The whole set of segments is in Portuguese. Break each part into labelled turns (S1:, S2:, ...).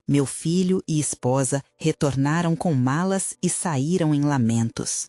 S1: Meu filho e esposa retornaram com malas e saíram em lamentos.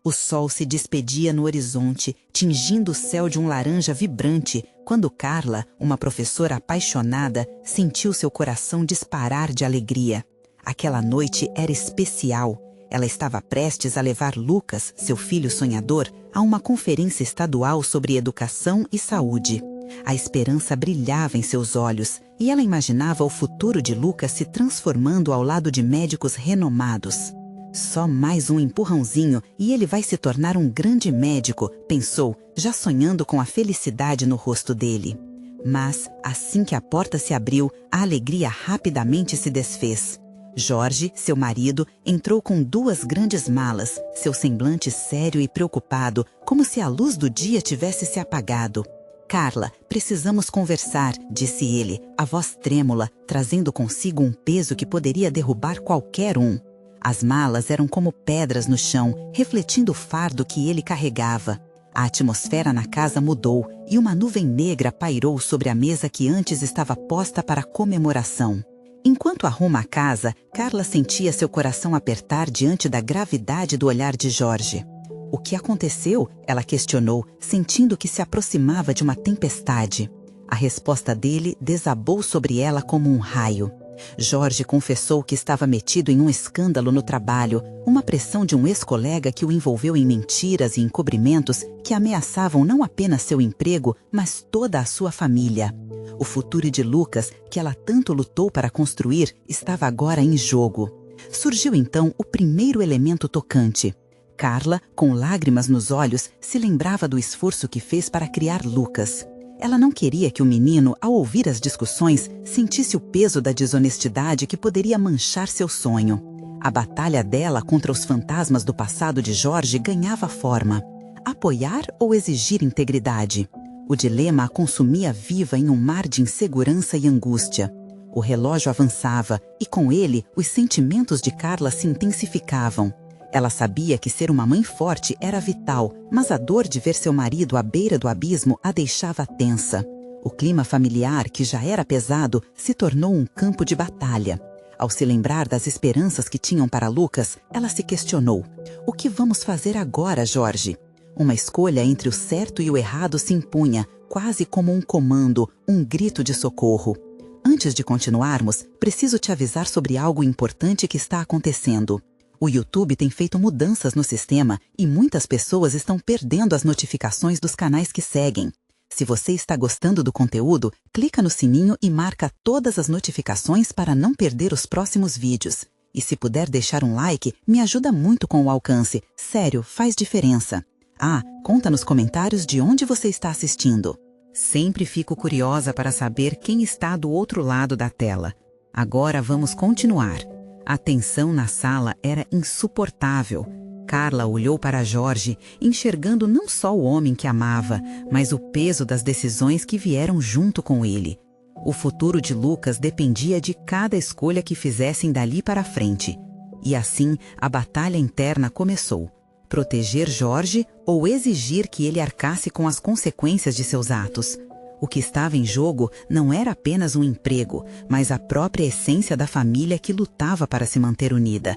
S1: O sol se despedia no horizonte, tingindo o céu de um laranja vibrante, quando Carla, uma professora apaixonada, sentiu seu coração disparar de alegria. Aquela noite era especial. Ela estava prestes a levar Lucas, seu filho sonhador, a uma conferência estadual sobre educação e saúde. A esperança brilhava em seus olhos, e ela imaginava o futuro de Lucas se transformando ao lado de médicos renomados. Só mais um empurrãozinho e ele vai se tornar um grande médico, pensou, já sonhando com a felicidade no rosto dele. Mas, assim que a porta se abriu, a alegria rapidamente se desfez. Jorge, seu marido, entrou com 2 grandes malas, seu semblante sério e preocupado, como se a luz do dia tivesse se apagado. Carla, precisamos conversar, disse ele, a voz trêmula, trazendo consigo um peso que poderia derrubar qualquer um. As malas eram como pedras no chão, refletindo o fardo que ele carregava. A atmosfera na casa mudou e uma nuvem negra pairou sobre a mesa que antes estava posta para comemoração. Enquanto arruma a casa, Carla sentia seu coração apertar diante da gravidade do olhar de Jorge. O que aconteceu? Ela questionou, sentindo que se aproximava de uma tempestade. A resposta dele desabou sobre ela como um raio. Jorge confessou que estava metido em um escândalo no trabalho, uma pressão de um ex-colega que o envolveu em mentiras e encobrimentos que ameaçavam não apenas seu emprego, mas toda a sua família. O futuro de Lucas, que ela tanto lutou para construir, estava agora em jogo. Surgiu então o primeiro elemento tocante. Carla, com lágrimas nos olhos, se lembrava do esforço que fez para criar Lucas. Ela não queria que o menino, ao ouvir as discussões, sentisse o peso da desonestidade que poderia manchar seu sonho. A batalha dela contra os fantasmas do passado de Jorge ganhava forma. Apoiar ou exigir integridade? O dilema a consumia viva em um mar de insegurança e angústia. O relógio avançava e, com ele, os sentimentos de Carla se intensificavam. Ela sabia que ser uma mãe forte era vital, mas a dor de ver seu marido à beira do abismo a deixava tensa. O clima familiar, que já era pesado, se tornou um campo de batalha. Ao se lembrar das esperanças que tinham para Lucas, ela se questionou. O que vamos fazer agora, Jorge? Uma escolha entre o certo e o errado se impunha, quase como um comando, um grito de socorro. Antes de continuarmos, preciso te avisar sobre algo importante que está acontecendo. O YouTube tem feito mudanças no sistema e muitas pessoas estão perdendo as notificações dos canais que seguem. Se você está gostando do conteúdo, clica no sininho e marca todas as notificações para não perder os próximos vídeos. E se puder deixar um like, me ajuda muito com o alcance. Sério, faz diferença. Ah, conta nos comentários de onde você está assistindo. Sempre fico curiosa para saber quem está do outro lado da tela. Agora vamos continuar. A tensão na sala era insuportável. Carla olhou para Jorge, enxergando não só o homem que amava, mas o peso das decisões que vieram junto com ele. O futuro de Lucas dependia de cada escolha que fizessem dali para frente. E assim, a batalha interna começou. Proteger Jorge ou exigir que ele arcasse com as consequências de seus atos. O que estava em jogo não era apenas um emprego, mas a própria essência da família que lutava para se manter unida.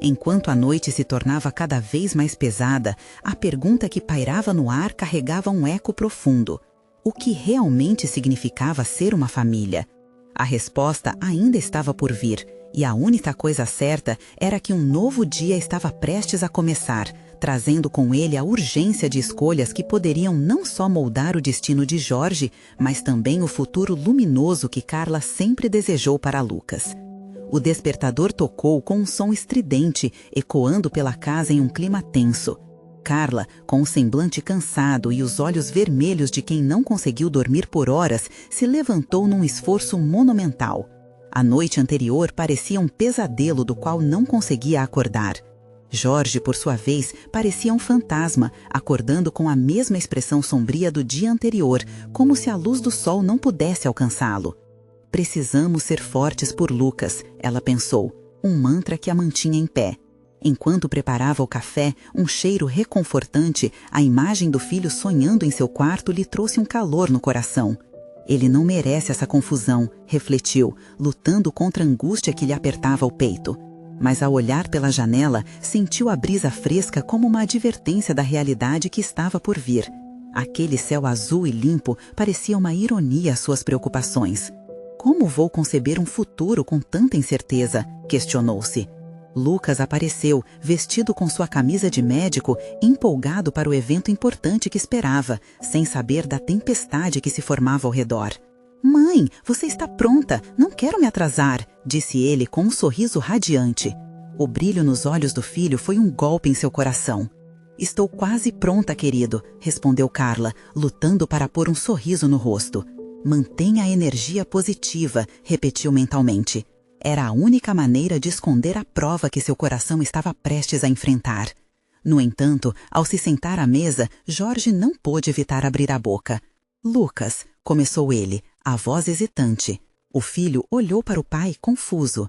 S1: Enquanto a noite se tornava cada vez mais pesada, a pergunta que pairava no ar carregava um eco profundo. O que realmente significava ser uma família? A resposta ainda estava por vir, e a única coisa certa era que um novo dia estava prestes a começar, trazendo com ele a urgência de escolhas que poderiam não só moldar o destino de Jorge, mas também o futuro luminoso que Carla sempre desejou para Lucas. O despertador tocou com um som estridente, ecoando pela casa em um clima tenso. Carla, com o semblante cansado e os olhos vermelhos de quem não conseguiu dormir por horas, se levantou num esforço monumental. A noite anterior parecia um pesadelo do qual não conseguia acordar. Jorge, por sua vez, parecia um fantasma, acordando com a mesma expressão sombria do dia anterior, como se a luz do sol não pudesse alcançá-lo. Precisamos ser fortes por Lucas, ela pensou, um mantra que a mantinha em pé. Enquanto preparava o café, um cheiro reconfortante, a imagem do filho sonhando em seu quarto lhe trouxe um calor no coração. Ele não merece essa confusão, refletiu, lutando contra a angústia que lhe apertava o peito. Mas ao olhar pela janela, sentiu a brisa fresca como uma advertência da realidade que estava por vir. Aquele céu azul e limpo parecia uma ironia às suas preocupações. Como vou conceber um futuro com tanta incerteza? Questionou-se. Lucas apareceu, vestido com sua camisa de médico, empolgado para o evento importante que esperava, sem saber da tempestade que se formava ao redor. "Mãe, você está pronta, não quero me atrasar", disse ele com um sorriso radiante. O brilho nos olhos do filho foi um golpe em seu coração. "Estou quase pronta, querido", respondeu Carla, lutando para pôr um sorriso no rosto. "Mantenha a energia positiva", repetiu mentalmente. Era a única maneira de esconder a prova que seu coração estava prestes a enfrentar. No entanto, ao se sentar à mesa, Jorge não pôde evitar abrir a boca. "Lucas", começou ele, a voz hesitante. O filho olhou para o pai confuso.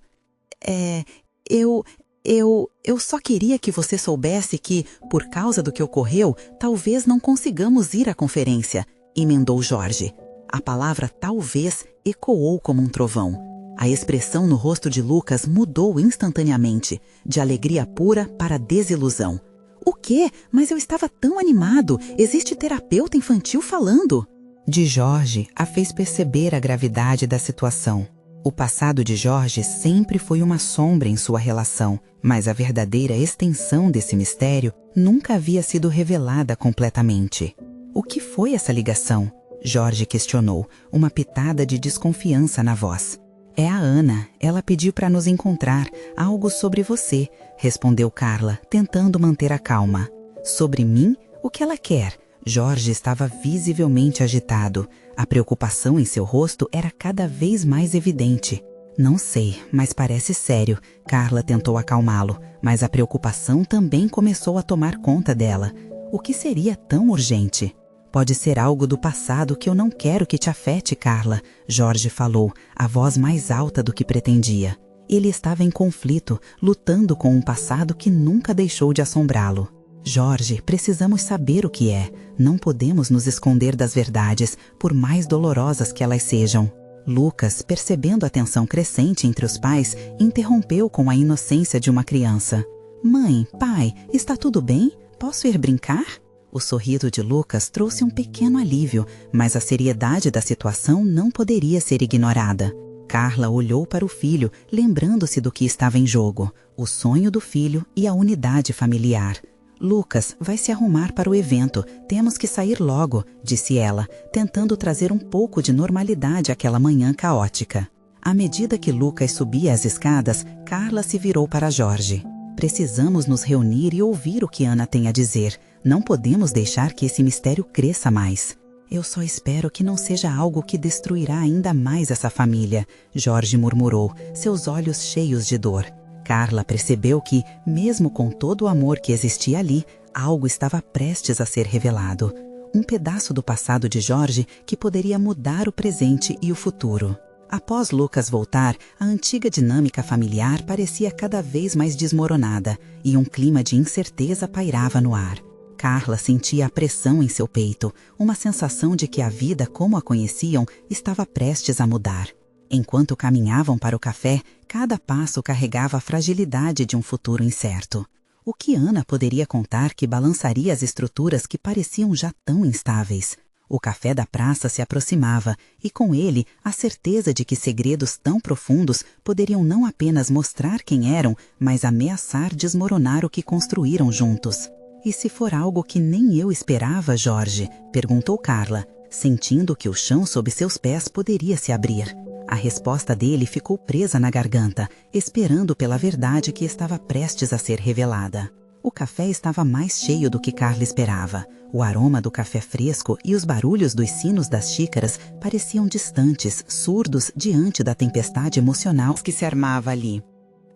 S1: Eu só queria que você soubesse que, por causa do que ocorreu, talvez não consigamos ir à conferência", emendou Jorge. A palavra talvez ecoou como um trovão. A expressão no rosto de Lucas mudou instantaneamente, de alegria pura para desilusão. "O quê? Mas eu estava tão animado! Existe terapeuta infantil falando!" De Jorge a fez perceber a gravidade da situação. O passado de Jorge sempre foi uma sombra em sua relação, mas a verdadeira extensão desse mistério nunca havia sido revelada completamente. "O que foi essa ligação?" Jorge questionou, uma pitada de desconfiança na voz. "É a Ana. Ela pediu para nos encontrar. Algo sobre você", respondeu Carla, tentando manter a calma. "Sobre mim? O que ela quer?" Jorge estava visivelmente agitado. A preocupação em seu rosto era cada vez mais evidente. "Não sei, mas parece sério", Carla tentou acalmá-lo, mas a preocupação também começou a tomar conta dela. "O que seria tão urgente?" "Pode ser algo do passado que eu não quero que te afete, Carla", Jorge falou, a voz mais alta do que pretendia. Ele estava em conflito, lutando com um passado que nunca deixou de assombrá-lo. "Jorge, precisamos saber o que é. Não podemos nos esconder das verdades, por mais dolorosas que elas sejam." Lucas, percebendo a tensão crescente entre os pais, interrompeu com a inocência de uma criança. "Mãe, pai, está tudo bem? Posso ir brincar?" O sorriso de Lucas trouxe um pequeno alívio, mas a seriedade da situação não poderia ser ignorada. Carla olhou para o filho, lembrando-se do que estava em jogo, o sonho do filho e a unidade familiar. "Lucas, vai se arrumar para o evento. Temos que sair logo", disse ela, tentando trazer um pouco de normalidade àquela manhã caótica. À medida que Lucas subia as escadas, Carla se virou para Jorge. "Precisamos nos reunir e ouvir o que Ana tem a dizer. Não podemos deixar que esse mistério cresça mais." "Eu só espero que não seja algo que destruirá ainda mais essa família", Jorge murmurou, seus olhos cheios de dor. Carla percebeu que, mesmo com todo o amor que existia ali, algo estava prestes a ser revelado. Um pedaço do passado de Jorge que poderia mudar o presente e o futuro. Após Lucas voltar, a antiga dinâmica familiar parecia cada vez mais desmoronada e um clima de incerteza pairava no ar. Carla sentia a pressão em seu peito, uma sensação de que a vida como a conheciam estava prestes a mudar. Enquanto caminhavam para o café, cada passo carregava a fragilidade de um futuro incerto. O que Ana poderia contar que balançaria as estruturas que pareciam já tão instáveis? O café da praça se aproximava, e com ele a certeza de que segredos tão profundos poderiam não apenas mostrar quem eram, mas ameaçar desmoronar o que construíram juntos. "E se for algo que nem eu esperava, Jorge?", perguntou Carla, sentindo que o chão sob seus pés poderia se abrir. A resposta dele ficou presa na garganta, esperando pela verdade que estava prestes a ser revelada. O café estava mais cheio do que Carla esperava. O aroma do café fresco e os barulhos dos sinos das xícaras pareciam distantes, surdos diante da tempestade emocional que se armava ali.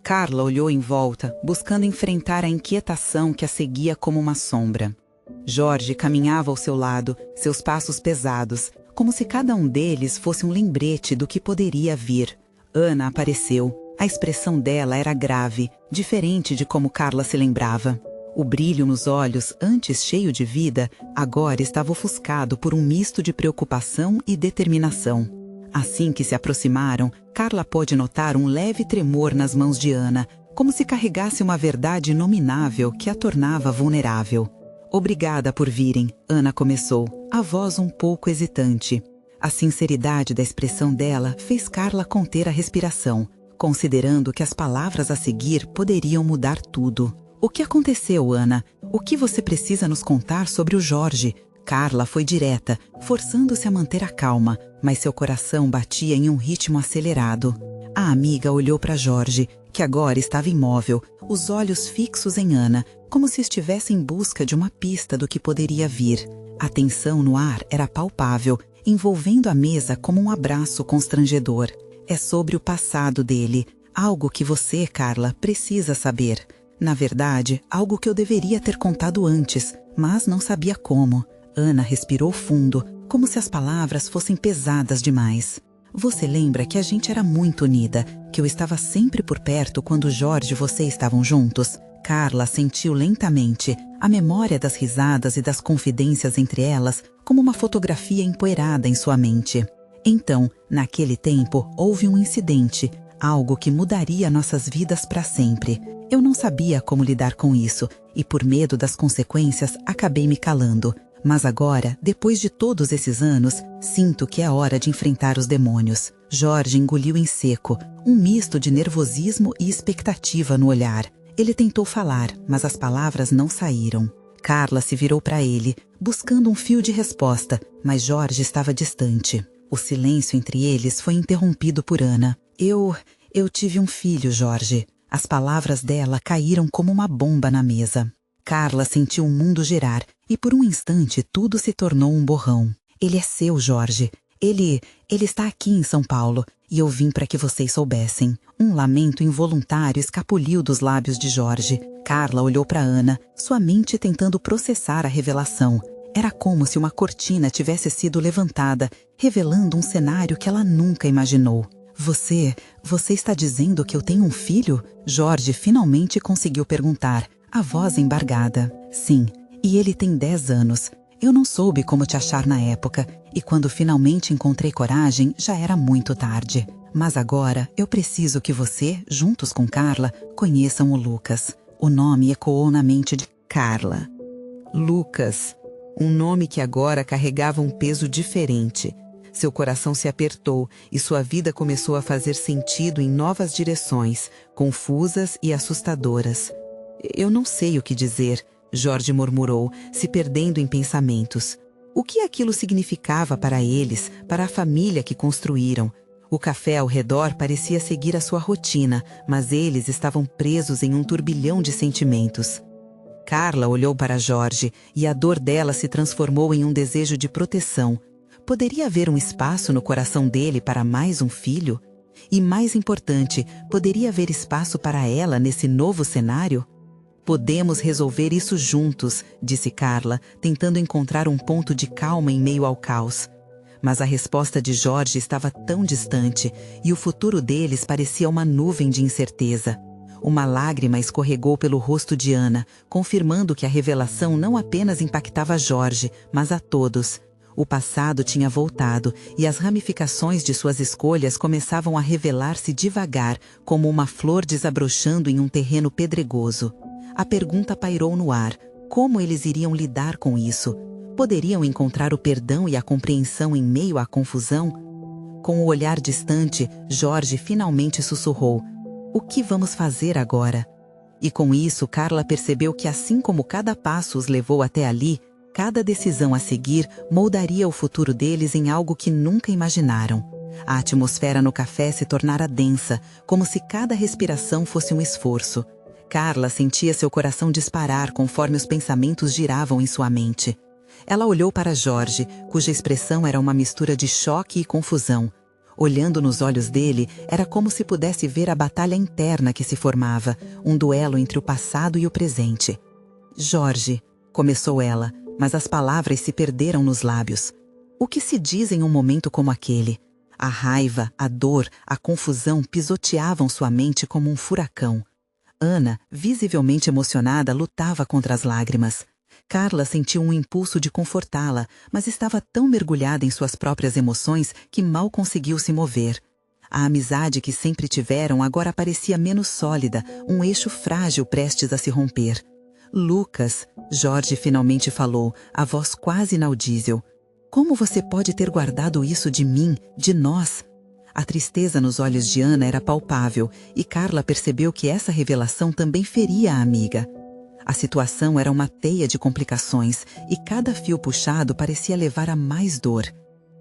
S1: Carla olhou em volta, buscando enfrentar a inquietação que a seguia como uma sombra. Jorge caminhava ao seu lado, seus passos pesados, como se cada um deles fosse um lembrete do que poderia vir. Ana apareceu. A expressão dela era grave, diferente de como Carla se lembrava. O brilho nos olhos, antes cheio de vida, agora estava ofuscado por um misto de preocupação e determinação. Assim que se aproximaram, Carla pôde notar um leve tremor nas mãos de Ana, como se carregasse uma verdade inominável que a tornava vulnerável. Obrigada por virem, Ana começou, a voz um pouco hesitante. A sinceridade da expressão dela fez Carla conter a respiração, considerando que as palavras a seguir poderiam mudar tudo. O que aconteceu, Ana? O que você precisa nos contar sobre o Jorge? Carla foi direta, forçando-se a manter a calma, mas seu coração batia em um ritmo acelerado. A amiga olhou para Jorge, que agora estava imóvel, os olhos fixos em Ana, como se estivesse em busca de uma pista do que poderia vir. A tensão no ar era palpável, envolvendo a mesa como um abraço constrangedor. É sobre o passado dele, algo que você, Carla, precisa saber. Na verdade, algo que eu deveria ter contado antes, mas não sabia como. Ana respirou fundo, como se as palavras fossem pesadas demais. Você lembra que a gente era muito unida, que eu estava sempre por perto quando Jorge e você estavam juntos? Carla sentiu lentamente a memória das risadas e das confidências entre elas como uma fotografia empoeirada em sua mente. Então, naquele tempo, houve um incidente, algo que mudaria nossas vidas para sempre. Eu não sabia como lidar com isso, e por medo das consequências, acabei me calando. Mas agora, depois de todos esses anos, sinto que é hora de enfrentar os demônios. Jorge engoliu em seco, um misto de nervosismo e expectativa no olhar. Ele tentou falar, mas as palavras não saíram. Carla se virou para ele, buscando um fio de resposta, mas Jorge estava distante. O silêncio entre eles foi interrompido por Ana. Eu tive um filho, Jorge. As palavras dela caíram como uma bomba na mesa. Carla sentiu o mundo girar e por um instante tudo se tornou um borrão. Ele é seu, Jorge. Ele está aqui em São Paulo e eu vim para que vocês soubessem. Um lamento involuntário escapuliu dos lábios de Jorge. Carla olhou para Ana, sua mente tentando processar a revelação. Era como se uma cortina tivesse sido levantada, revelando um cenário que ela nunca imaginou. Você está dizendo que eu tenho um filho? Jorge finalmente conseguiu perguntar, a voz embargada. Sim, e ele tem 10 anos. Eu não soube como te achar na época, e quando finalmente encontrei coragem, já era muito tarde. Mas agora, eu preciso que você, juntos com Carla, conheçam o Lucas. O nome ecoou na mente de Carla. Lucas. Um nome que agora carregava um peso diferente. Seu coração se apertou e sua vida começou a fazer sentido em novas direções, confusas e assustadoras. Eu não sei o que dizer, Jorge murmurou, se perdendo em pensamentos. O que aquilo significava para eles, para a família que construíram? O café ao redor parecia seguir a sua rotina, mas eles estavam presos em um turbilhão de sentimentos. Carla olhou para Jorge e a dor dela se transformou em um desejo de proteção. Poderia haver um espaço no coração dele para mais um filho? E mais importante, poderia haver espaço para ela nesse novo cenário? Podemos resolver isso juntos, disse Carla, tentando encontrar um ponto de calma em meio ao caos. Mas a resposta de Jorge estava tão distante e o futuro deles parecia uma nuvem de incerteza. Uma lágrima escorregou pelo rosto de Ana, confirmando que a revelação não apenas impactava Jorge, mas a todos. O passado tinha voltado e as ramificações de suas escolhas começavam a revelar-se devagar, como uma flor desabrochando em um terreno pedregoso. A pergunta pairou no ar: como eles iriam lidar com isso? Poderiam encontrar o perdão e a compreensão em meio à confusão? Com o olhar distante, Jorge finalmente sussurrou: o que vamos fazer agora? E com isso, Carla percebeu que assim como cada passo os levou até ali, cada decisão a seguir moldaria o futuro deles em algo que nunca imaginaram. A atmosfera no café se tornara densa, como se cada respiração fosse um esforço. Carla sentia seu coração disparar conforme os pensamentos giravam em sua mente. Ela olhou para Jorge, cuja expressão era uma mistura de choque e confusão. Olhando nos olhos dele, era como se pudesse ver a batalha interna que se formava, um duelo entre o passado e o presente. Jorge, começou ela, mas as palavras se perderam nos lábios. O que se diz em um momento como aquele? A raiva, a dor, a confusão pisoteavam sua mente como um furacão. Ana, visivelmente emocionada, lutava contra as lágrimas. Carla sentiu um impulso de confortá-la, mas estava tão mergulhada em suas próprias emoções que mal conseguiu se mover. A amizade que sempre tiveram agora parecia menos sólida, um eixo frágil prestes a se romper. Lucas, Jorge finalmente falou, a voz quase inaudível. Como você pode ter guardado isso de mim, de nós? A tristeza nos olhos de Ana era palpável e Carla percebeu que essa revelação também feria a amiga. A situação era uma teia de complicações e cada fio puxado parecia levar a mais dor.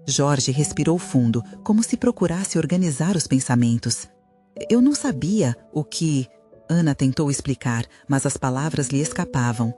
S1: Jorge respirou fundo, como se procurasse organizar os pensamentos. Eu não sabia o que... Ana tentou explicar, mas as palavras lhe escapavam.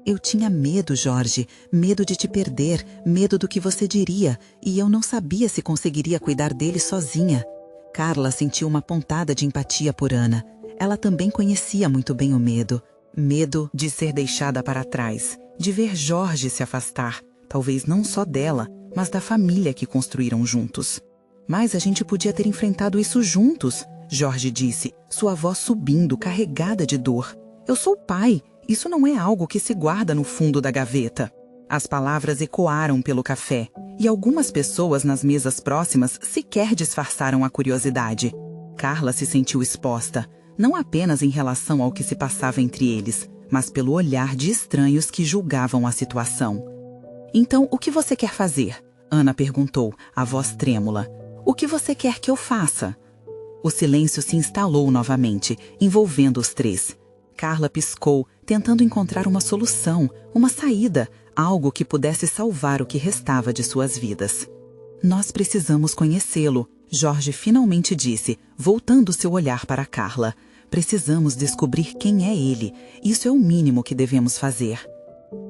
S1: Eu tinha medo, Jorge, medo de te perder, medo do que você diria, e eu não sabia se conseguiria cuidar dele sozinha. Carla sentiu uma pontada de empatia por Ana. Ela também conhecia muito bem o medo. Medo de ser deixada para trás, de ver Jorge se afastar, talvez não só dela, mas da família que construíram juntos. Mas a gente podia ter enfrentado isso juntos, Jorge disse, sua voz subindo, carregada de dor. Eu sou pai, isso não é algo que se guarda no fundo da gaveta. As palavras ecoaram pelo café, e algumas pessoas nas mesas próximas sequer disfarçaram a curiosidade. Carla se sentiu exposta, não apenas em relação ao que se passava entre eles, mas pelo olhar de estranhos que julgavam a situação. Então, o que você quer fazer? Ana perguntou, a voz trêmula. O que você quer que eu faça? O silêncio se instalou novamente, envolvendo os três. Carla piscou, tentando encontrar uma solução, uma saída, algo que pudesse salvar o que restava de suas vidas. Nós precisamos conhecê-lo, Jorge finalmente disse, voltando seu olhar para Carla. Precisamos descobrir quem é ele. Isso é o mínimo que devemos fazer.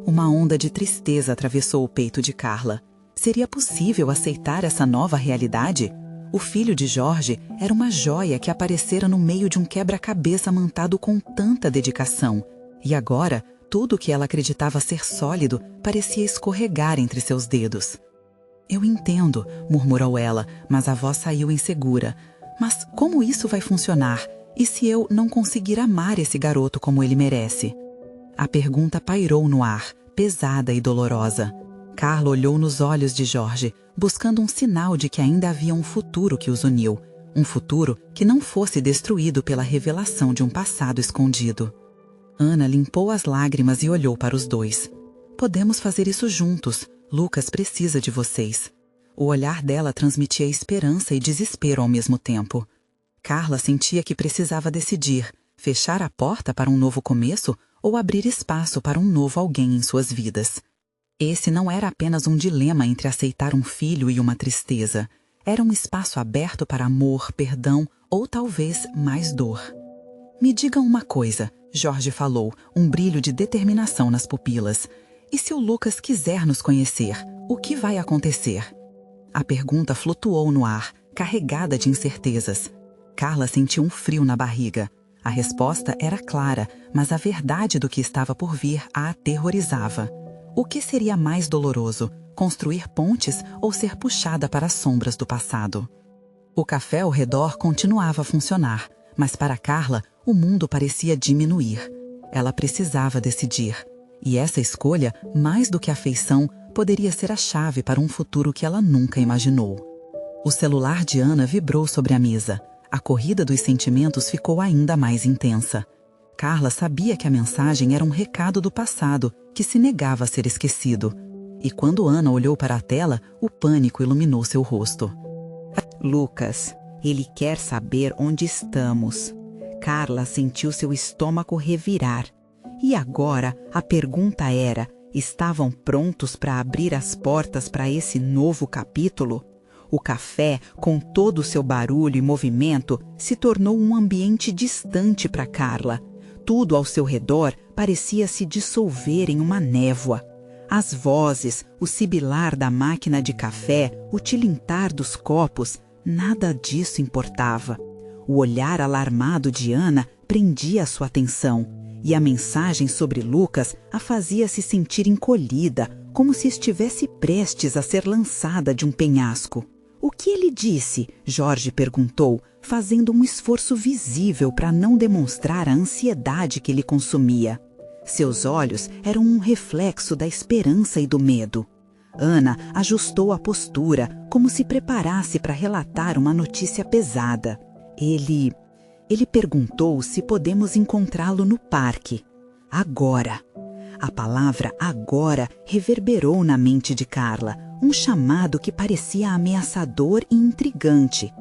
S1: Uma onda de tristeza atravessou o peito de Carla. Seria possível aceitar essa nova realidade? O filho de Jorge era uma joia que aparecera no meio de um quebra-cabeça montado com tanta dedicação. E agora, tudo o que ela acreditava ser sólido parecia escorregar entre seus dedos. Eu entendo, murmurou ela, mas a voz saiu insegura. Mas como isso vai funcionar? E se eu não conseguir amar esse garoto como ele merece? A pergunta pairou no ar, pesada e dolorosa. Carla olhou nos olhos de Jorge, buscando um sinal de que ainda havia um futuro que os uniu. Um futuro que não fosse destruído pela revelação de um passado escondido. Ana limpou as lágrimas e olhou para os dois. Podemos fazer isso juntos. Lucas precisa de vocês. O olhar dela transmitia esperança e desespero ao mesmo tempo. Carla sentia que precisava decidir, fechar a porta para um novo começo ou abrir espaço para um novo alguém em suas vidas. Esse não era apenas um dilema entre aceitar um filho e uma tristeza. Era um espaço aberto para amor, perdão ou talvez mais dor. Me diga uma coisa, Jorge falou, um brilho de determinação nas pupilas. E se o Lucas quiser nos conhecer, o que vai acontecer? A pergunta flutuou no ar, carregada de incertezas. Carla sentiu um frio na barriga. A resposta era clara, mas a verdade do que estava por vir a aterrorizava. O que seria mais doloroso, construir pontes ou ser puxada para as sombras do passado? O café ao redor continuava a funcionar, mas para Carla, o mundo parecia diminuir. Ela precisava decidir. E essa escolha, mais do que afeição, poderia ser a chave para um futuro que ela nunca imaginou. O celular de Ana vibrou sobre a mesa. A corrida dos sentimentos ficou ainda mais intensa. Carla sabia que a mensagem era um recado do passado, que se negava a ser esquecido. E quando Ana olhou para a tela, o pânico iluminou seu rosto.
S2: Lucas, ele quer saber onde estamos. Carla sentiu seu estômago revirar. E agora, a pergunta era, estavam prontos para abrir as portas para esse novo capítulo? O café, com todo o seu barulho e movimento, se tornou um ambiente distante para Carla. Tudo ao seu redor parecia se dissolver em uma névoa. As vozes, o sibilar da máquina de café, o tilintar dos copos, nada disso importava. O olhar alarmado de Ana prendia sua atenção, e a mensagem sobre Lucas a fazia se sentir encolhida, como se estivesse prestes a ser lançada de um penhasco. O que ele disse? Jorge perguntou, fazendo um esforço visível para não demonstrar a ansiedade que lhe consumia. Seus olhos eram um reflexo da esperança e do medo. Ana ajustou a postura, como se preparasse para relatar uma notícia pesada. Ele perguntou se podemos encontrá-lo no parque. Agora. A palavra agora reverberou na mente de Carla, um chamado que parecia ameaçador e intrigante.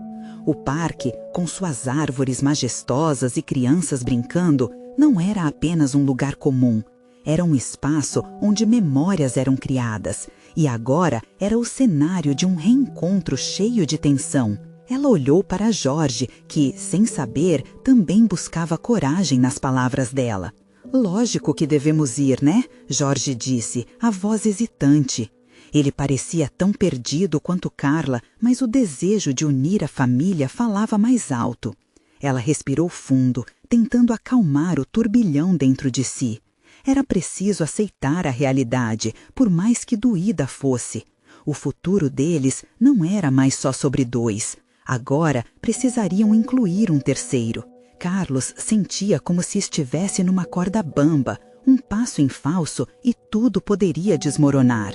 S2: O parque, com suas árvores majestosas e crianças brincando, não era apenas um lugar comum. Era um espaço onde memórias eram criadas, e agora era o cenário de um reencontro cheio de tensão. Ela olhou para Jorge, que, sem saber, também buscava coragem nas palavras dela. Lógico que devemos ir, né? Jorge disse, a voz hesitante. Ele parecia tão perdido quanto Carla, mas o desejo de unir a família falava mais alto. Ela respirou fundo, tentando acalmar o turbilhão dentro de si. Era preciso aceitar a realidade, por mais que doída fosse. O futuro deles não era mais só sobre dois. Agora precisariam incluir um terceiro. Carlos sentia como se estivesse numa corda bamba, um passo em falso e tudo poderia desmoronar.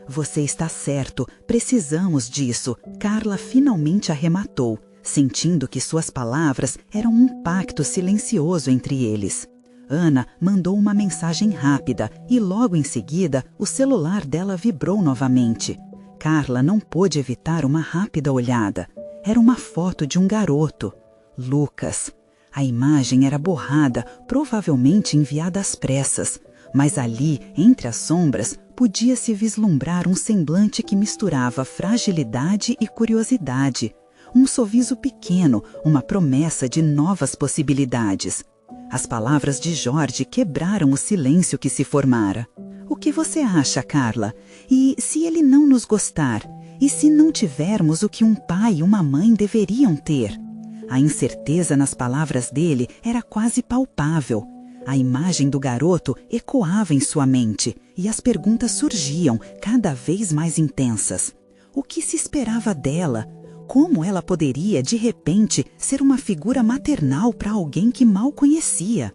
S2: Você está certo, precisamos disso, Carla finalmente arrematou, sentindo que suas palavras eram um pacto silencioso entre eles. Ana mandou uma mensagem rápida e logo em seguida o celular dela vibrou novamente. Carla não pôde evitar uma rápida olhada. Era uma foto de um garoto, Lucas. A imagem era borrada, provavelmente enviada às pressas, mas ali, entre as sombras, podia-se vislumbrar um semblante que misturava fragilidade e curiosidade. Um sorriso pequeno, uma promessa de novas possibilidades. As palavras de Jorge quebraram o silêncio que se formara. O que você acha, Carla? E se ele não nos gostar? E se não tivermos o que um pai e uma mãe deveriam ter? A incerteza nas palavras dele era quase palpável. A imagem do garoto ecoava em sua mente e as perguntas surgiam, cada vez mais intensas. O que se esperava dela? Como ela poderia, de repente, ser uma figura maternal para alguém que mal conhecia?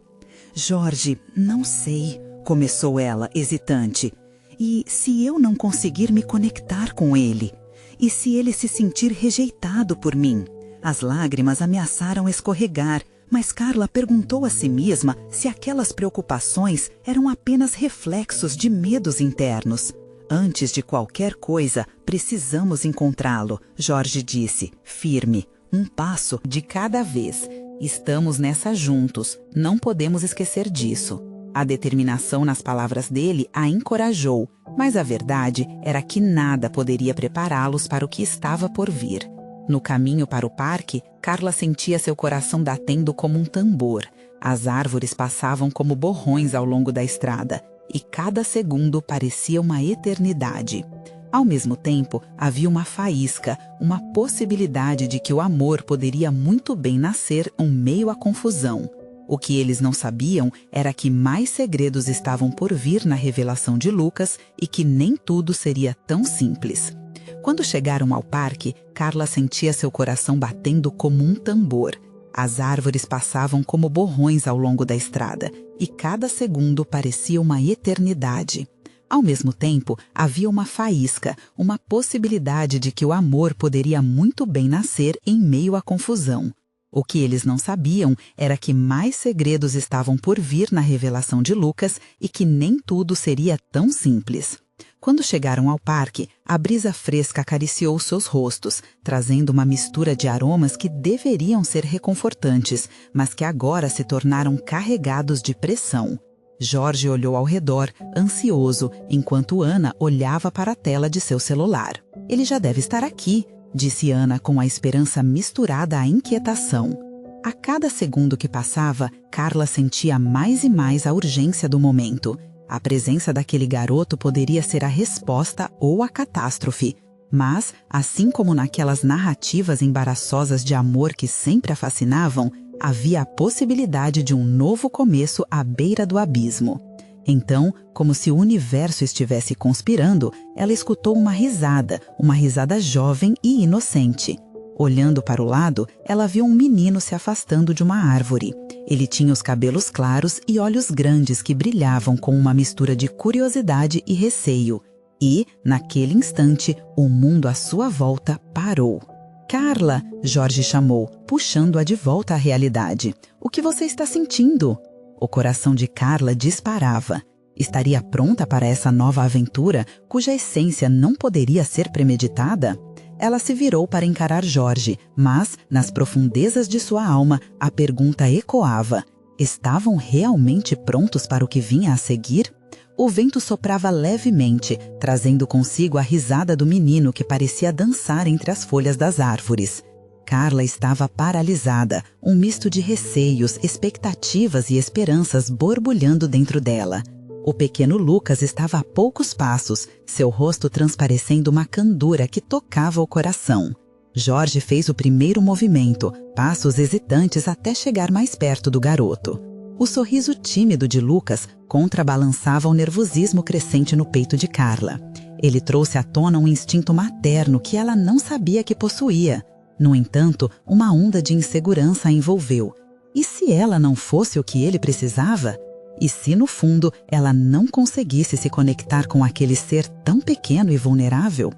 S2: Jorge, não sei, começou ela, hesitante. E se eu não conseguir me conectar com ele? E se ele se sentir rejeitado por mim? As lágrimas ameaçaram escorregar, mas Carla perguntou a si mesma se aquelas preocupações eram apenas reflexos de medos internos. Antes de qualquer coisa, precisamos encontrá-lo, Jorge disse, firme. Um passo de cada vez. Estamos nessa juntos, não podemos esquecer disso. A determinação nas palavras dele a encorajou, mas a verdade era que nada poderia prepará-los para o que estava por vir. No caminho para o parque, Carla sentia seu coração batendo como um tambor. As árvores passavam como borrões ao longo da estrada, e cada segundo parecia uma eternidade. Ao mesmo tempo, havia uma faísca, uma possibilidade de que o amor poderia muito bem nascer em meio à confusão. O que eles não sabiam era que mais segredos estavam por vir na revelação de Lucas e que nem tudo seria tão simples. Quando chegaram ao parque, Carla sentia seu coração batendo como um tambor. As árvores passavam como borrões ao longo da estrada, e cada segundo parecia uma eternidade. Ao mesmo tempo, havia uma faísca, uma possibilidade de que o amor poderia muito bem nascer em meio à confusão. O que eles não sabiam era que mais segredos estavam por vir na revelação de Lucas e que nem tudo seria tão simples. Quando chegaram ao parque, a brisa fresca acariciou seus rostos, trazendo uma mistura de aromas que deveriam ser reconfortantes, mas que agora se tornaram carregados de pressão. Jorge olhou ao redor, ansioso, enquanto Ana olhava para a tela de seu celular. Ele já deve estar aqui, disse Ana com a esperança misturada à inquietação. A cada segundo que passava, Carla sentia mais e mais a urgência do momento. A presença daquele garoto poderia ser a resposta ou a catástrofe. Mas, assim como naquelas narrativas embaraçosas de amor que sempre a fascinavam, havia a possibilidade de um novo começo à beira do abismo. Então, como se o universo estivesse conspirando, ela escutou uma risada jovem e inocente. Olhando para o lado, ela viu um menino se afastando de uma árvore. Ele tinha os cabelos claros e olhos grandes que brilhavam com uma mistura de curiosidade e receio. E, naquele instante, o mundo à sua volta parou. "Carla", Jorge chamou, puxando-a de volta à realidade. "O que você está sentindo?" O coração de Carla disparava. Estaria pronta para essa nova aventura, cuja essência não poderia ser premeditada? Ela se virou para encarar Jorge, mas, nas profundezas de sua alma, a pergunta ecoava. Estavam realmente prontos para o que vinha a seguir? O vento soprava levemente, trazendo consigo a risada do menino que parecia dançar entre as folhas das árvores. Carla estava paralisada, um misto de receios, expectativas e esperanças borbulhando dentro dela. O pequeno Lucas estava a poucos passos, seu rosto transparecendo uma candura que tocava o coração. Jorge fez o primeiro movimento, passos hesitantes até chegar mais perto do garoto. O sorriso tímido de Lucas contrabalançava o nervosismo crescente no peito de Carla. Ele trouxe à tona um instinto materno que ela não sabia que possuía. No entanto, uma onda de insegurança a envolveu. E se ela não fosse o que ele precisava? E se, no fundo, ela não conseguisse se conectar com aquele ser tão pequeno e vulnerável?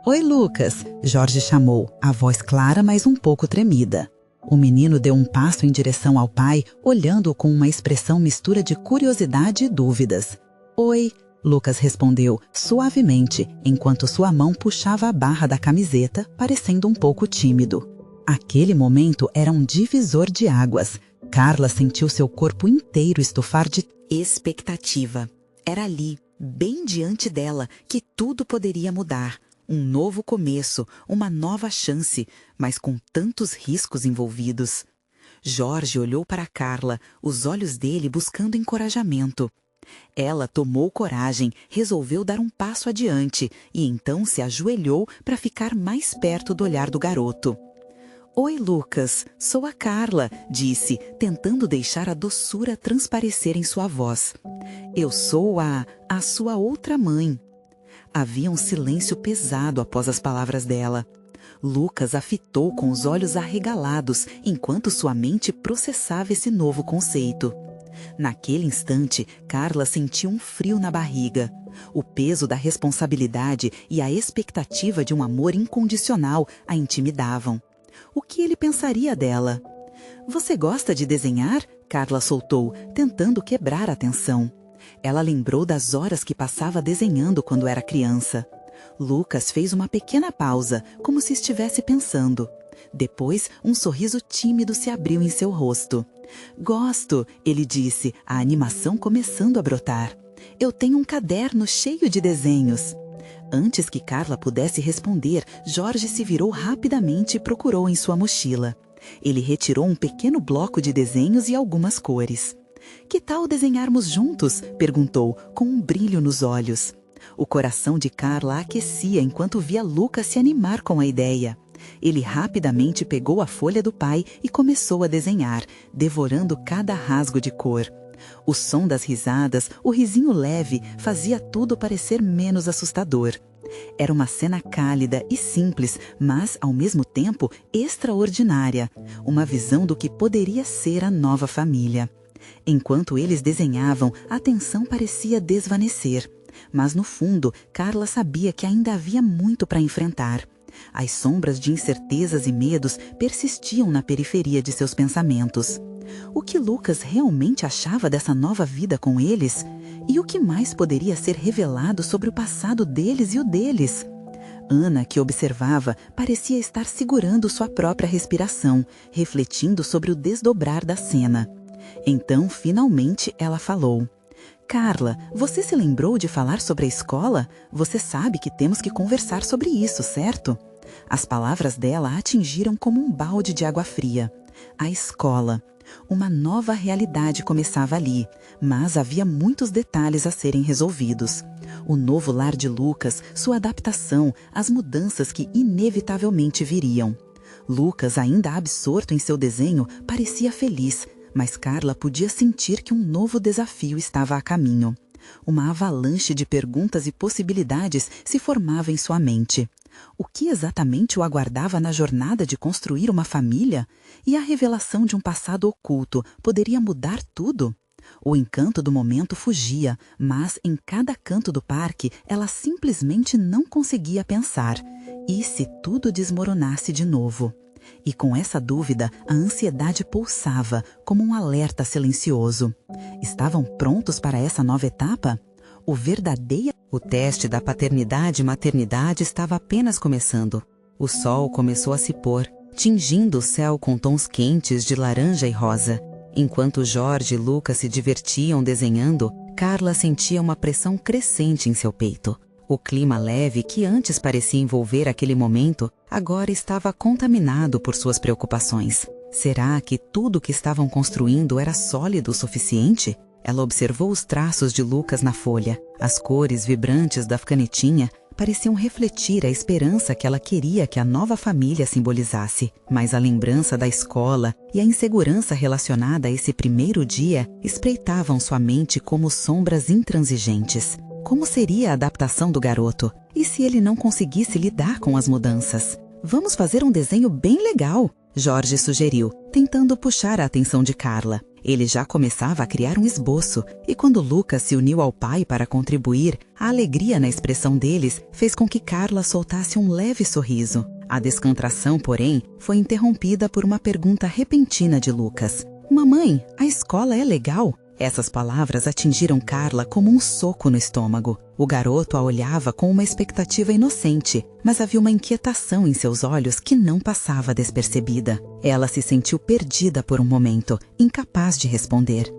S2: "Oi, Lucas", Jorge chamou, a voz clara, mas um pouco tremida. O menino deu um passo em direção ao pai, olhando-o com uma expressão mistura de curiosidade e dúvidas. "Oi", Lucas respondeu, suavemente, enquanto sua mão puxava a barra da camiseta, parecendo um pouco tímido. Aquele momento era um divisor de águas. Carla sentiu seu corpo inteiro estufar de expectativa. Era ali, bem diante dela, que tudo poderia mudar. Um novo começo, uma nova chance, mas com tantos riscos envolvidos. Jorge olhou para Carla, os olhos dele buscando encorajamento. Ela tomou coragem, resolveu dar um passo adiante e então se ajoelhou para ficar mais perto do olhar do garoto. "Oi, Lucas, sou a Carla", disse, tentando deixar a doçura transparecer em sua voz. "Eu sou a sua outra mãe." Havia um silêncio pesado após as palavras dela. Lucas a fitou com os olhos arregalados enquanto sua mente processava esse novo conceito. Naquele instante, Carla sentiu um frio na barriga. O peso da responsabilidade e a expectativa de um amor incondicional a intimidavam. O que ele pensaria dela? "Você gosta de desenhar?", Carla soltou, tentando quebrar a tensão. Ela lembrou das horas que passava desenhando quando era criança. Lucas fez uma pequena pausa, como se estivesse pensando. Depois, um sorriso tímido se abriu em seu rosto. "Gosto", ele disse, a animação começando a brotar. "Eu tenho um caderno cheio de desenhos." Antes que Carla pudesse responder, Jorge se virou rapidamente e procurou em sua mochila. Ele retirou um pequeno bloco de desenhos e algumas cores. "Que tal desenharmos juntos?", perguntou, com um brilho nos olhos. O coração de Carla aquecia enquanto via Lucas se animar com a ideia. Ele rapidamente pegou a folha do pai e começou a desenhar, devorando cada rasgo de cor. O som das risadas, o risinho leve, fazia tudo parecer menos assustador. Era uma cena cálida e simples, mas, ao mesmo tempo, extraordinária. Uma visão do que poderia ser a nova família. Enquanto eles desenhavam, a tensão parecia desvanecer. Mas, no fundo, Carla sabia que ainda havia muito para enfrentar. As sombras de incertezas e medos persistiam na periferia de seus pensamentos. O que Lucas realmente achava dessa nova vida com eles? E o que mais poderia ser revelado sobre o passado deles e o deles? Ana, que observava, parecia estar segurando sua própria respiração, refletindo sobre o desdobrar da cena. Então, finalmente, ela falou: "Carla, você se lembrou de falar sobre a escola? Você sabe que temos que conversar sobre isso, certo?" As palavras dela atingiram como um balde de água fria. A escola. Uma nova realidade começava ali, mas havia muitos detalhes a serem resolvidos. O novo lar de Lucas, sua adaptação, as mudanças que inevitavelmente viriam. Lucas, ainda absorto em seu desenho, parecia feliz, mas Carla podia sentir que um novo desafio estava a caminho.
S1: Uma avalanche de perguntas e possibilidades se formava em sua mente. O que exatamente o aguardava na jornada de construir uma família? E a revelação de um passado oculto poderia mudar tudo? O encanto do momento fugia, mas em cada canto do parque ela simplesmente não conseguia pensar. E se tudo desmoronasse de novo? E com essa dúvida, a ansiedade pulsava como um alerta silencioso. Estavam prontos para essa nova etapa? O teste da paternidade e maternidade estava apenas começando. O sol começou a se pôr, tingindo o céu com tons quentes de laranja e rosa. Enquanto Jorge e Lucas se divertiam desenhando, Carla sentia uma pressão crescente em seu peito. O clima leve que antes parecia envolver aquele momento, agora estava contaminado por suas preocupações. Será que tudo o que estavam construindo era sólido o suficiente? Ela observou os traços de Lucas na folha. As cores vibrantes da canetinha pareciam refletir a esperança que ela queria que a nova família simbolizasse. Mas a lembrança da escola e a insegurança relacionada a esse primeiro dia espreitavam sua mente como sombras intransigentes. Como seria a adaptação do garoto? E se ele não conseguisse lidar com as mudanças? Vamos fazer um desenho bem legal, Jorge sugeriu, tentando puxar a atenção de Carla. Ele já começava a criar um esboço, e quando Lucas se uniu ao pai para contribuir, a alegria na expressão deles fez com que Carla soltasse um leve sorriso. A descontração, porém, foi interrompida por uma pergunta repentina de Lucas. Mamãe, a escola é legal? Essas palavras atingiram Carla como um soco no estômago. O garoto a olhava com uma expectativa inocente, mas havia uma inquietação em seus olhos que não passava despercebida. Ela se sentiu perdida por um momento, incapaz de responder.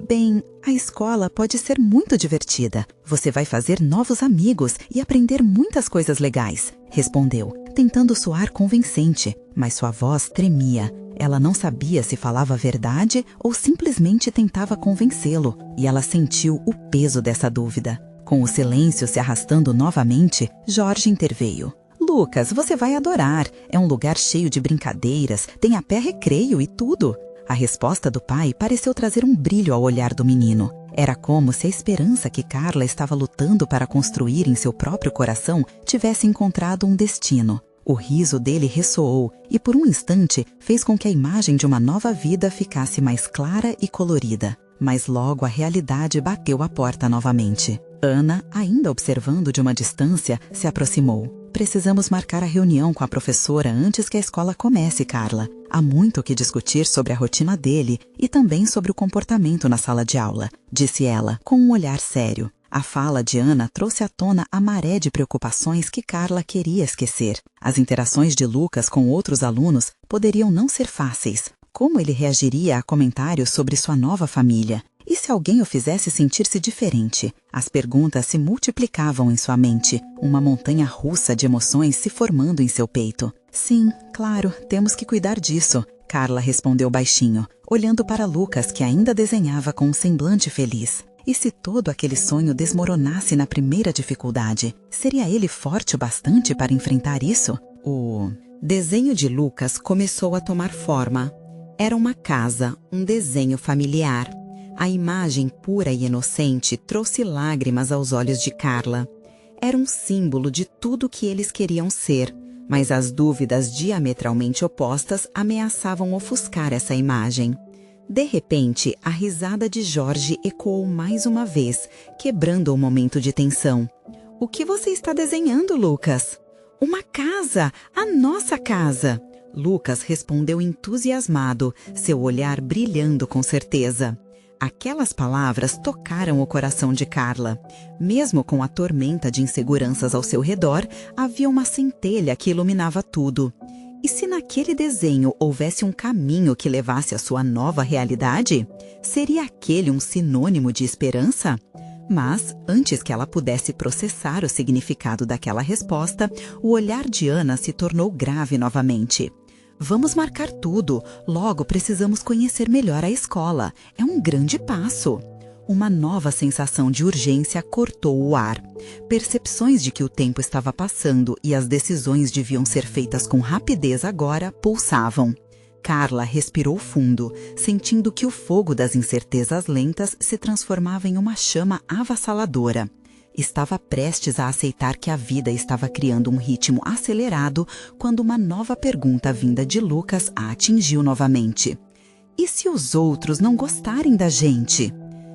S1: Bem, a escola pode ser muito divertida. Você vai fazer novos amigos e aprender muitas coisas legais, respondeu, tentando soar convincente, mas sua voz tremia. Ela não sabia se falava a verdade ou simplesmente tentava convencê-lo, e ela sentiu o peso dessa dúvida. Com o silêncio se arrastando novamente, Jorge interveio. Lucas, você vai adorar. É um lugar cheio de brincadeiras, tem até recreio e tudo. A resposta do pai pareceu trazer um brilho ao olhar do menino. Era como se a esperança que Carla estava lutando para construir em seu próprio coração tivesse encontrado um destino. O riso dele ressoou e por um instante fez com que a imagem de uma nova vida ficasse mais clara e colorida. Mas logo a realidade bateu à porta novamente. Ana, ainda observando de uma distância, se aproximou. Precisamos marcar a reunião com a professora antes que a escola comece, Carla. Há muito o que discutir sobre a rotina dele e também sobre o comportamento na sala de aula, disse ela, com um olhar sério. A fala de Ana trouxe à tona a maré de preocupações que Carla queria esquecer. As interações de Lucas com outros alunos poderiam não ser fáceis. Como ele reagiria a comentários sobre sua nova família? E se alguém o fizesse sentir-se diferente? As perguntas se multiplicavam em sua mente, uma montanha russa de emoções se formando em seu peito. Sim, claro, temos que cuidar disso, Carla respondeu baixinho, olhando para Lucas, que ainda desenhava com um semblante feliz. E se todo aquele sonho desmoronasse na primeira dificuldade, seria ele forte o bastante para enfrentar isso? O desenho de Lucas começou a tomar forma. Era uma casa, um desenho familiar. A imagem pura e inocente trouxe lágrimas aos olhos de Carla. Era um símbolo de tudo que eles queriam ser, mas as dúvidas diametralmente opostas ameaçavam ofuscar essa imagem. De repente, a risada de Jorge ecoou mais uma vez, quebrando o momento de tensão. — O que você está desenhando, Lucas? — Uma casa! A nossa casa! Lucas respondeu entusiasmado, seu olhar brilhando com certeza. Aquelas palavras tocaram o coração de Carla. Mesmo com a tormenta de inseguranças ao seu redor, havia uma centelha que iluminava tudo. E se naquele desenho houvesse um caminho que levasse à sua nova realidade? Seria aquele um sinônimo de esperança? Mas, antes que ela pudesse processar o significado daquela resposta, o olhar de Ana se tornou grave novamente. Vamos marcar tudo. Logo precisamos conhecer melhor a escola. É um grande passo. Uma nova sensação de urgência cortou o ar. Percepções de que o tempo estava passando e as decisões deviam ser feitas com rapidez agora pulsavam.
S2: Carla respirou fundo, sentindo que o fogo das incertezas lentas se transformava em uma chama avassaladora. Estava prestes a aceitar que a vida estava criando um ritmo acelerado quando uma nova pergunta vinda de Lucas a atingiu novamente. E se os outros não gostarem da gente?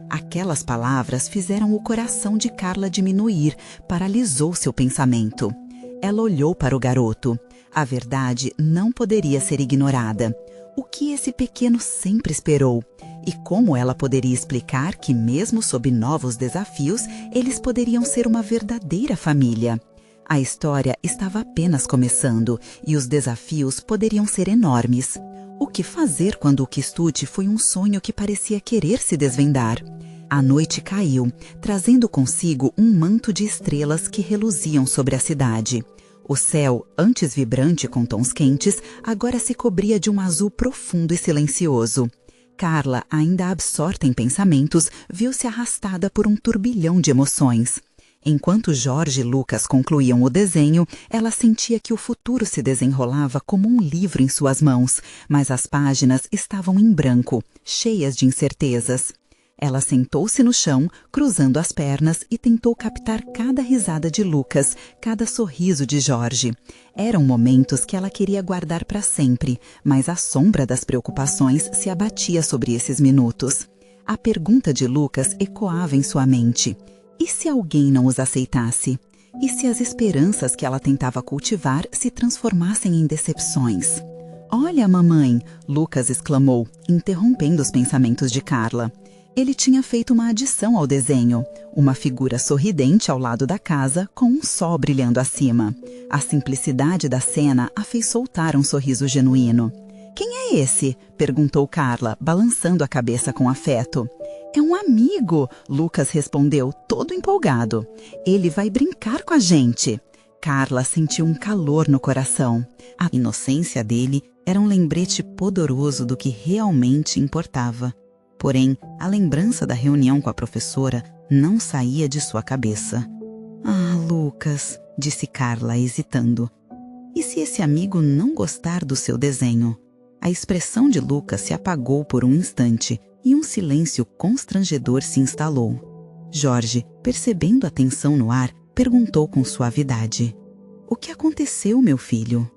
S2: Aquelas palavras fizeram o coração de Carla diminuir, paralisou seu pensamento. Ela olhou para o garoto. A verdade não poderia ser ignorada. O que esse pequeno sempre esperou? E como ela poderia explicar que, mesmo sob novos desafios, eles poderiam ser uma verdadeira família? A história estava apenas começando e os desafios poderiam ser enormes. O que fazer quando o quistute foi um sonho que parecia querer se desvendar? A noite caiu, trazendo consigo um manto de estrelas que reluziam sobre a cidade. O céu, antes vibrante com tons quentes, agora se cobria de um azul profundo e silencioso. Carla, ainda absorta em pensamentos, viu-se arrastada por um turbilhão de emoções. Enquanto Jorge e Lucas concluíam o desenho, ela sentia que o futuro se desenrolava como um livro em suas mãos, mas as páginas estavam em branco, cheias de incertezas. Ela sentou-se no chão, cruzando as pernas e tentou captar cada risada de Lucas, cada sorriso de Jorge. Eram momentos que ela queria guardar para sempre, mas a sombra das preocupações se abatia sobre esses minutos. A pergunta de Lucas ecoava em sua mente. E se alguém não os aceitasse? E se as esperanças que ela tentava cultivar se transformassem em decepções? "Olha, mamãe!" Lucas exclamou, interrompendo os pensamentos de Carla. Ele tinha feito uma adição ao desenho, uma figura sorridente ao lado da casa, com um sol brilhando acima. A simplicidade da cena a fez soltar um sorriso genuíno. "Quem é esse?" perguntou Carla, balançando a cabeça com afeto. "É um amigo", Lucas respondeu, todo empolgado. "Ele vai brincar com a gente." Carla sentiu um calor no coração. A inocência dele era um lembrete poderoso do que realmente importava. Porém, a lembrança da reunião com a professora não saía de sua cabeça. "Ah, Lucas", disse Carla, hesitando. "E se esse amigo não gostar do seu desenho?" A expressão de Lucas se apagou por um instante e um silêncio constrangedor se instalou. Jorge, percebendo a tensão no ar, perguntou com suavidade: "O que aconteceu, meu filho?"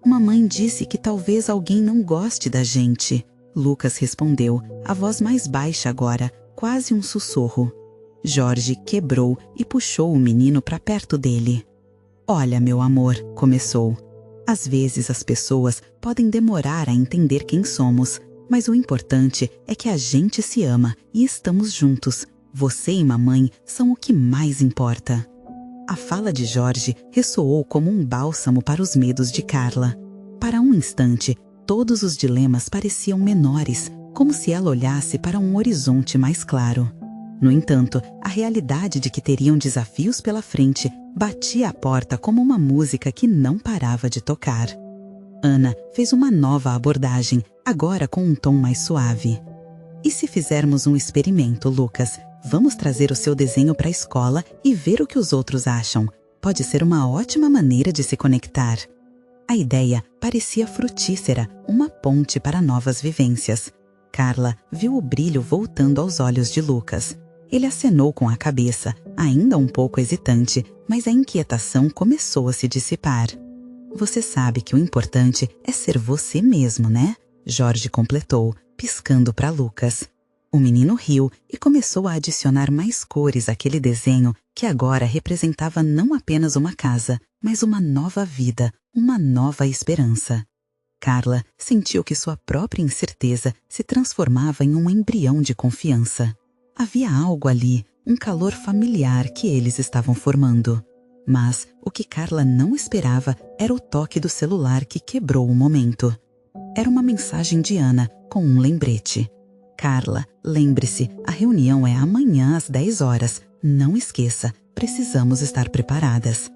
S2: "Mamãe disse que talvez alguém não goste da gente." Lucas respondeu, a voz mais baixa agora, quase um sussurro. Jorge quebrou e puxou o menino para perto dele. "Olha, meu amor", começou. "Às vezes as pessoas podem demorar a entender quem somos, mas o importante é que a gente se ama e estamos juntos. Você e mamãe são o que mais importa." A fala de Jorge ressoou como um bálsamo para os medos de Carla. Para um instante, todos os dilemas pareciam menores, como se ela olhasse para um horizonte mais claro. No entanto, a realidade de que teriam desafios pela frente batia à porta como uma música que não parava de tocar. Ana fez uma nova abordagem, agora com um tom mais suave. "E se fizermos um experimento, Lucas? Vamos trazer o seu desenho para a escola e ver o que os outros acham. Pode ser uma ótima maneira de se conectar." A ideia parecia frutífera, uma ponte para novas vivências. Carla viu o brilho voltando aos olhos de Lucas. Ele acenou com a cabeça, ainda um pouco hesitante, mas a inquietação começou a se dissipar. "Você sabe que o importante é ser você mesmo, né?" Jorge completou, piscando para Lucas. O menino riu e começou a adicionar mais cores àquele desenho que agora representava não apenas uma casa, mas uma nova vida, uma nova esperança. Carla sentiu que sua própria incerteza se transformava em um embrião de confiança. Havia algo ali, um calor familiar que eles estavam formando. Mas o que Carla não esperava era o toque do celular que quebrou o momento. Era uma mensagem de Ana com um lembrete. "Carla, lembre-se, a reunião é amanhã às 10 horas. Não esqueça, precisamos estar preparadas."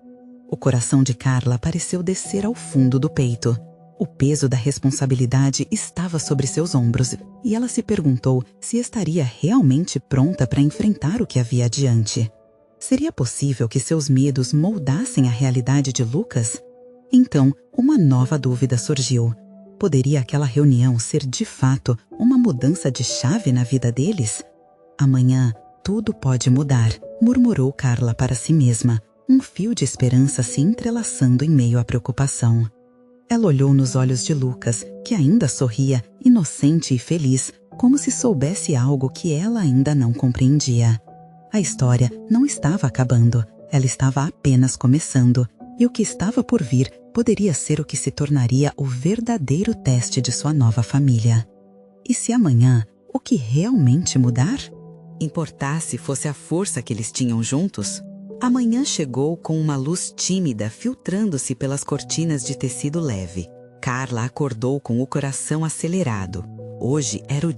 S2: O coração de Carla pareceu descer ao fundo do peito. O peso da responsabilidade estava sobre seus ombros e ela se perguntou se estaria realmente pronta para enfrentar o que havia adiante. Seria possível que seus medos moldassem a realidade de Lucas? Então, uma nova dúvida surgiu. poderia aquela reunião ser de fato uma mudança de chave na vida deles? Amanhã tudo pode mudar, murmurou Carla para si mesma, um fio de esperança se entrelaçando em meio à preocupação. Ela olhou nos olhos de Lucas, que ainda sorria, inocente e feliz, como se soubesse algo que ela ainda não compreendia. A história não estava acabando, ela estava apenas começando, e o que estava por vir poderia ser o que se tornaria o verdadeiro teste de sua nova família. E se amanhã o que realmente mudar?
S1: Importasse fosse a força que eles tinham juntos? A manhã chegou com uma luz tímida filtrando-se pelas cortinas de tecido leve. Carla acordou com o coração acelerado. Hoje era o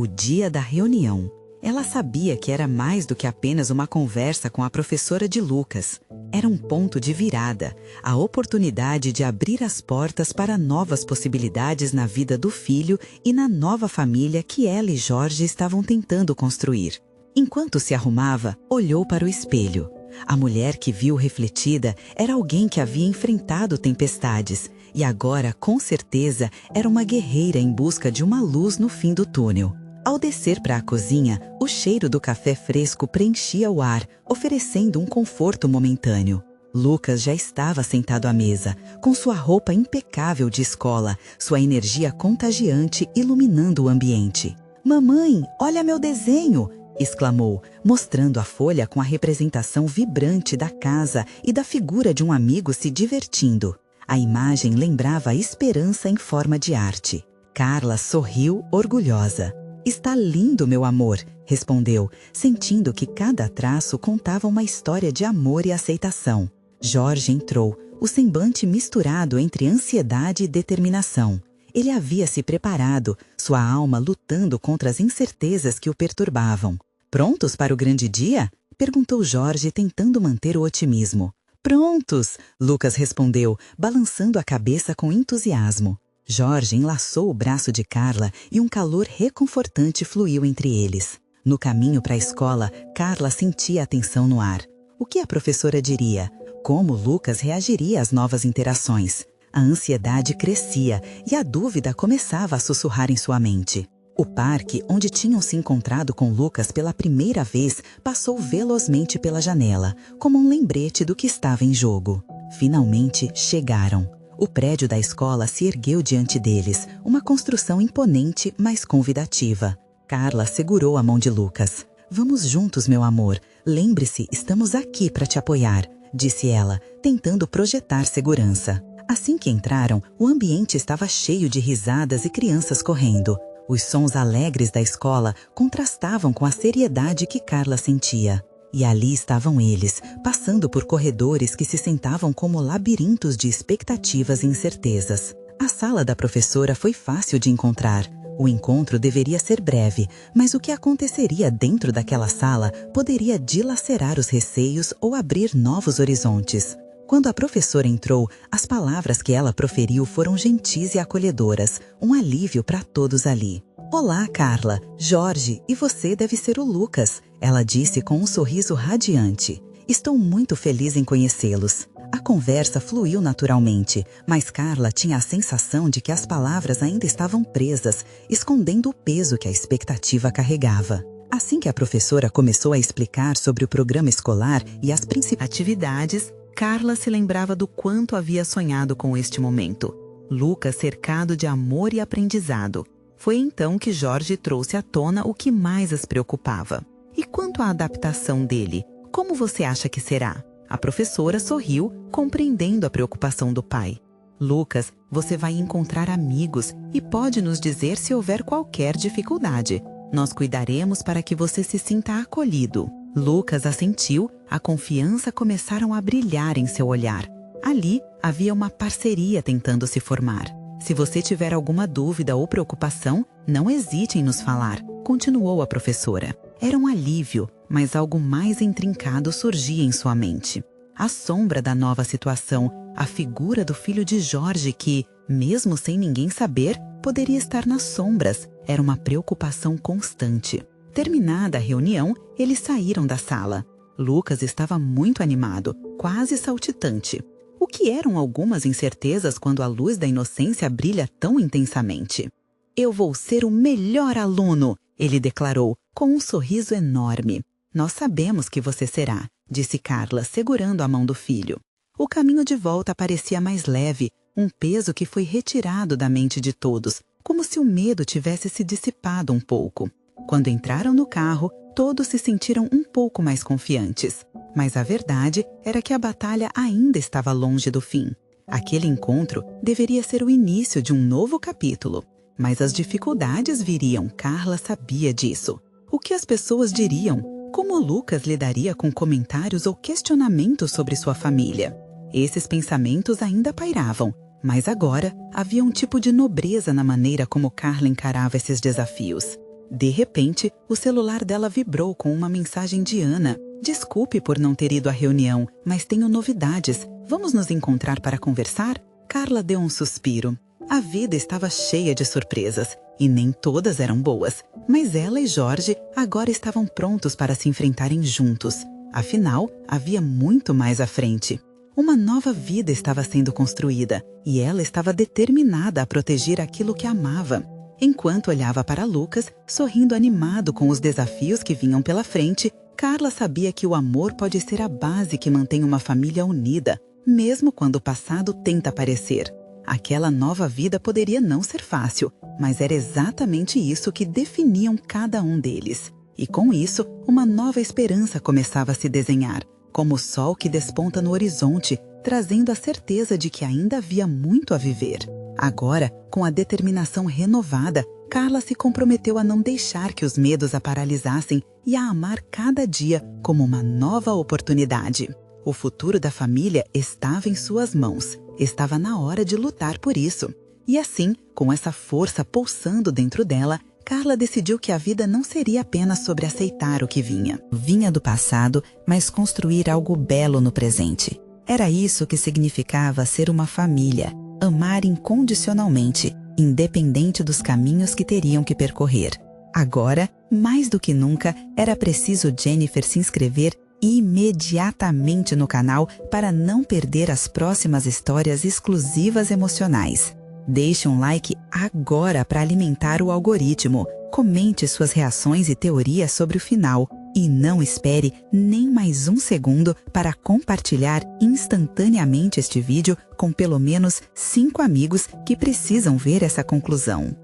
S1: dia da reunião. Ela sabia que era mais do que apenas uma conversa com a professora de Lucas. Era um ponto de virada, a oportunidade de abrir as portas para novas possibilidades na vida do filho e na nova família que ela e Jorge estavam tentando construir. Enquanto se arrumava, olhou para o espelho. A mulher que viu refletida era alguém que havia enfrentado tempestades e agora, com certeza, era uma guerreira em busca de uma luz no fim do túnel. Ao descer para a cozinha, o cheiro do café fresco preenchia o ar, oferecendo um conforto momentâneo. Lucas já estava sentado à mesa, com sua roupa impecável de escola, sua energia contagiante iluminando o ambiente. "Mamãe, olha meu desenho!" exclamou, mostrando a folha com a representação vibrante da casa e da figura de um amigo se divertindo. A imagem lembrava a esperança em forma de arte. Carla sorriu, orgulhosa. "Está lindo, meu amor", respondeu, sentindo que cada traço contava uma história de amor e aceitação. Jorge entrou, o semblante misturado entre ansiedade e determinação. Ele havia se preparado, sua alma lutando contra as incertezas que o perturbavam. "Prontos para o grande dia?" perguntou Jorge, tentando manter o otimismo. "Prontos!" Lucas respondeu, balançando a cabeça com entusiasmo. Jorge enlaçou o braço de Carla e um calor reconfortante fluiu entre eles. No caminho para a escola, Carla sentia a tensão no ar. O que a professora diria? Como Lucas reagiria às novas interações? A ansiedade crescia e a dúvida começava a sussurrar em sua mente. O parque, onde tinham se encontrado com Lucas pela primeira vez, passou velozmente pela janela, como um lembrete do que estava em jogo. Finalmente chegaram. O prédio da escola se ergueu diante deles, uma construção imponente, mas convidativa. Carla segurou a mão de Lucas. "Vamos juntos, meu amor. Lembre-se, estamos aqui para te apoiar", disse ela, tentando projetar segurança. Assim que entraram, o ambiente estava cheio de risadas e crianças correndo. Os sons alegres da escola contrastavam com a seriedade que Carla sentia. E ali estavam eles, passando por corredores que se sentavam como labirintos de expectativas e incertezas. A sala da professora foi fácil de encontrar. O encontro deveria ser breve, mas o que aconteceria dentro daquela sala poderia dilacerar os receios ou abrir novos horizontes. Quando a professora entrou, as palavras que ela proferiu foram gentis e acolhedoras, um alívio para todos ali. "Olá, Carla, Jorge, e você deve ser o Lucas", ela disse com um sorriso radiante. "Estou muito feliz em conhecê-los." A conversa fluiu naturalmente, mas Carla tinha a sensação de que as palavras ainda estavam presas, escondendo o peso que a expectativa carregava. Assim que a professora começou a explicar sobre o programa escolar e as principais atividades, Carla se lembrava do quanto havia sonhado com este momento. Lucas cercado de amor e aprendizado. Foi então que Jorge trouxe à tona o que mais as preocupava. "E quanto à adaptação dele, como você acha que será?" A professora sorriu, compreendendo a preocupação do pai. "Lucas, você vai encontrar amigos e pode nos dizer se houver qualquer dificuldade. Nós cuidaremos para que você se sinta acolhido." Lucas assentiu, a confiança começaram a brilhar em seu olhar. Ali havia uma parceria tentando se formar. "Se você tiver alguma dúvida ou preocupação, não hesite em nos falar", continuou a professora. Era um alívio, mas algo mais intrincado surgia em sua mente. A sombra da nova situação, a figura do filho de Jorge que, mesmo sem ninguém saber, poderia estar nas sombras, era uma preocupação constante. Terminada a reunião, eles saíram da sala. Lucas estava muito animado, quase saltitante. "O
S2: que eram algumas incertezas quando a luz da inocência brilha tão intensamente. "Eu vou ser o melhor aluno", ele declarou, com um sorriso enorme. "Nós sabemos que você será", disse Carla, segurando a mão do filho. O caminho de volta parecia mais leve, um peso que foi retirado da mente de todos, como se o medo tivesse se dissipado um pouco. Quando entraram no carro, todos se sentiram um pouco mais confiantes. Mas a verdade era que a batalha ainda estava longe do fim. Aquele encontro deveria ser o início de um novo capítulo. Mas as dificuldades viriam, Carla sabia disso. O que as pessoas diriam? Como Lucas lidaria com comentários ou questionamentos sobre sua família? Esses pensamentos ainda pairavam, mas agora havia um tipo de nobreza na maneira como Carla encarava esses desafios. De repente, o celular dela vibrou com uma mensagem de Ana. "Desculpe por não ter ido à reunião, mas tenho novidades. Vamos nos encontrar para conversar?" Carla deu um suspiro. A vida estava cheia de surpresas, e nem todas eram boas. Mas ela e Jorge agora estavam prontos para se enfrentarem juntos. Afinal, havia muito mais à frente. Uma nova vida estava sendo construída, e ela estava determinada a proteger aquilo que amava. Enquanto olhava para Lucas, sorrindo animado com os desafios que vinham pela frente, Carla sabia que o amor pode ser a base que mantém uma família unida, mesmo quando o passado tenta aparecer. Aquela nova vida poderia não ser fácil, mas era exatamente isso que definiam cada um deles. E com isso, uma nova esperança começava a se desenhar, como o sol que desponta no horizonte, trazendo a certeza de que ainda havia muito a viver. Agora, com a determinação renovada, Carla se comprometeu a não deixar que os medos a paralisassem e a amar cada dia como uma nova oportunidade. O futuro da família estava em suas mãos. Estava na hora de lutar por isso. E assim, com essa força pulsando dentro dela, Carla decidiu que a vida não seria apenas sobre aceitar o que vinha. Vinha do passado, mas construir algo belo no presente. Era isso que significava ser uma família. Amar incondicionalmente, independente dos caminhos que teriam que percorrer. Agora, mais do que nunca, era preciso Jennifer se inscrever imediatamente no canal para não perder as próximas histórias exclusivas emocionais. Deixe um like agora para alimentar o algoritmo. Comente suas reações e teorias sobre o final. E não espere nem mais um segundo para compartilhar instantaneamente este vídeo com pelo menos 5 amigos que precisam ver essa conclusão.